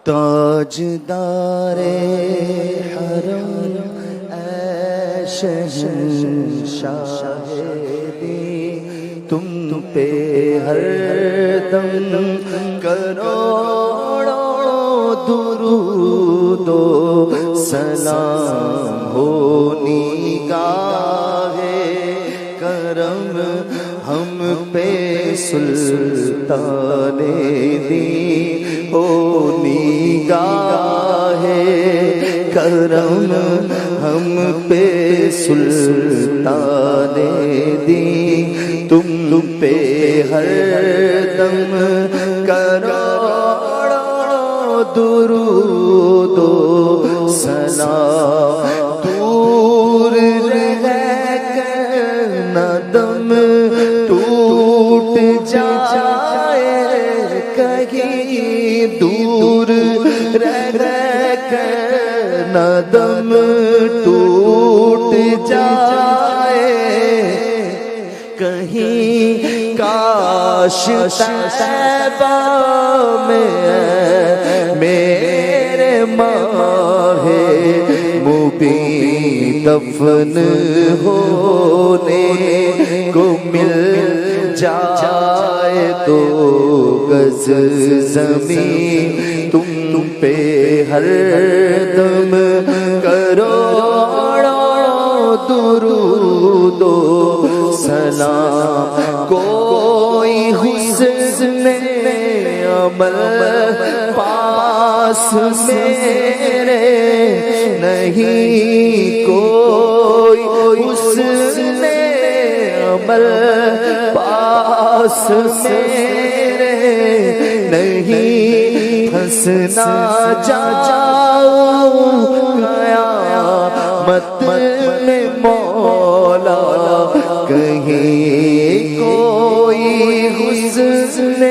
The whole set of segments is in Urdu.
تاجدار حرم اے شہنشاہ دی، تم پہ ہر دم کروڑوں درود و سلام ہو، نگاہ کرم ہم پہ سلطان دی، ہو نگاہ کرم ہم پہ سلطان دی، تم پہ ہر دم کروڑوں درود و سلام، دور رہ کر نہ دم ٹوٹ جائے کہیں، دور رہ کر نہ دم ٹوٹ جائے کہیں، کاش طیبہ میں میرے ماہ مبین دفن ہونے کو مل جائے تو گز زمین، تم پہ ہر دم کروڑوں درود و سلام، کوئی حسن عمل پاس میرے نہیں، کوئی حسن عمل پاس میرے نہیں، پھنسنا جاؤں قیامت میں مولا کہیں، کوئی حسن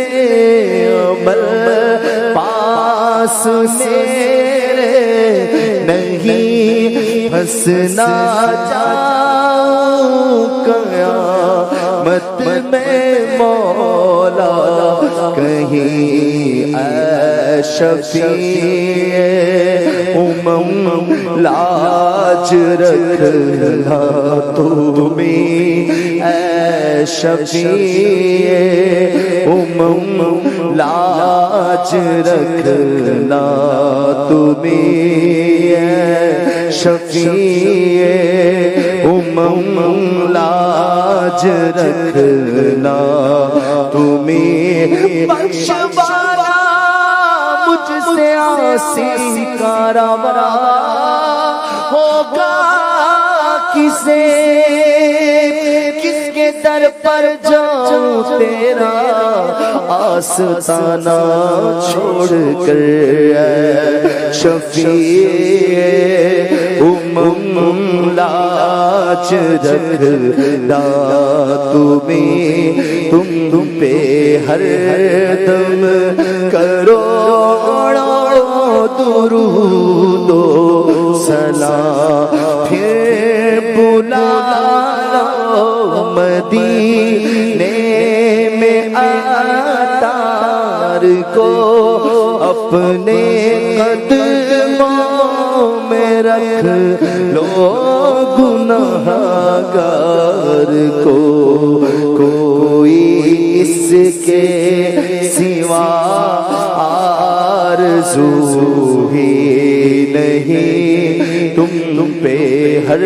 عمل پاس میرے نہیں، پھنسنا جاؤں قیامت میں مولا کہیں، اے شفیع امم لاج رکھنا تمہیں، اے شفیع امم لاج رکھنا تمہیں، اے شفیع امم لاج رکھنا تمہیں، بخشوانا مجھ سے عاصی کا روا ہوگا کسے، کس کے در پر جاؤں تیرا آستانہ چھوڑ کر، شفیع امم لاج رکھنا تمہیں، تم پہ ہر دم کروڑوں درود و سلام، پھر بلا لو مدینے میں عطار کو، اپنے قدموں میں رکھ لو گناہ گار کو، کوئی اس کے سوا آرزو ہی نہیں، تم پہ ہر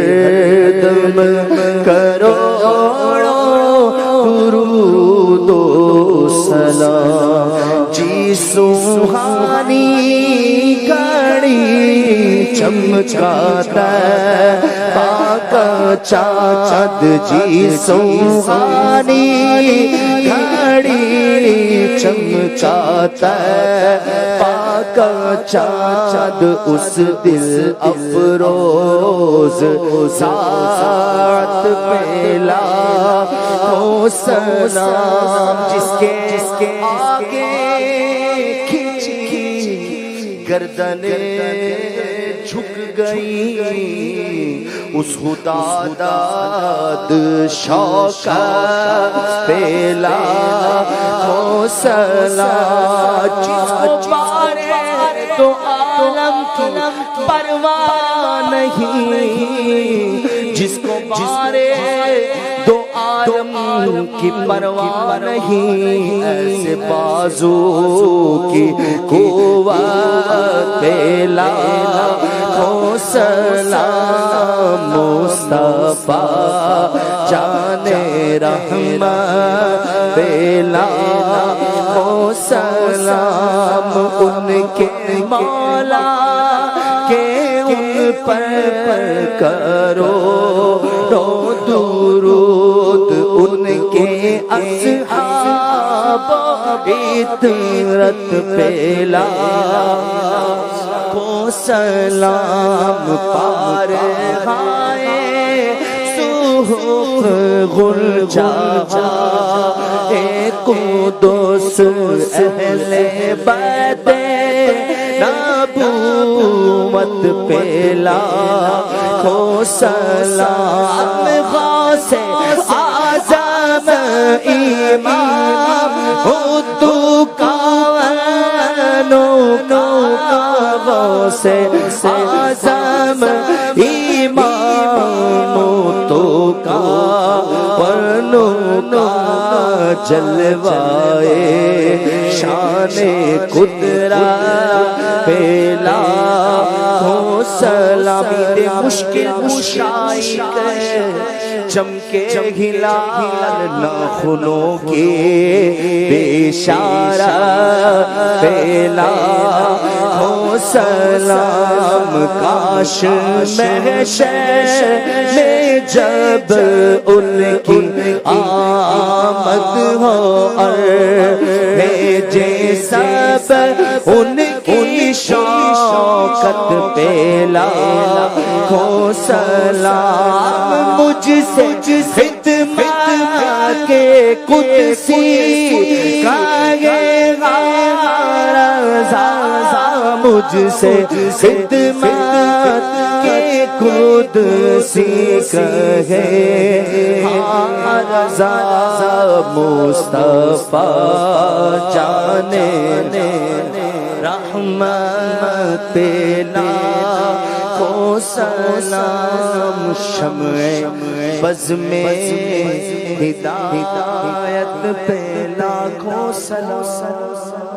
دم کروڑوں درود و سلام، جی سوہانی گھڑی چمکاتا پاک چاند، جی سوہانی گھڑی چمکاتا پاک چاند، اس دل افروز ساعت پہلا ہو سلام، جس کے آگے کھچ کی گردنیں جھک گئی، اس خدا داد شوق پہلا ہو سلام، جس کو پارے تو عالم کی پرواہ نہیں، جس کو بارے دو عالم کی پرواہ نہیں، ایسے بازو کی قوت پہ لاکھوں سلام مصطفیٰ جانے رحمت پہ لاکھوں سلام ان کے مولا کہ ان پر کرو درود، ان کے اصحاب عطرت پہ لاکھوں سلام، پار ہائے صحف غلجہ قدس اہل بیت نبوت پہ لاکھوں سلام، غوث اعظم امام خود کائنوں کا، غوث اعظم امام تو کا ورنوں کا جلوائے شان قدرت پہ لاکھوں سلام، مشکل مشائق چمکے ہلال ناخنوں کے بشارت پہ لاکھوں سلام، کاش محشر میں جب ان کی آمد ہو اور بھیجے سب ان کی شوکت پہ لاکھوں سلام، مجھ سے خدمت کے قدسی کا یہ رضا، مجھ سے خدمت کے قدسی کہے رضا مصطفیٰ جانے رحمت پہ لاکھوں سلام، شمع بز میں ہدایت پہ لاکھوں سلام۔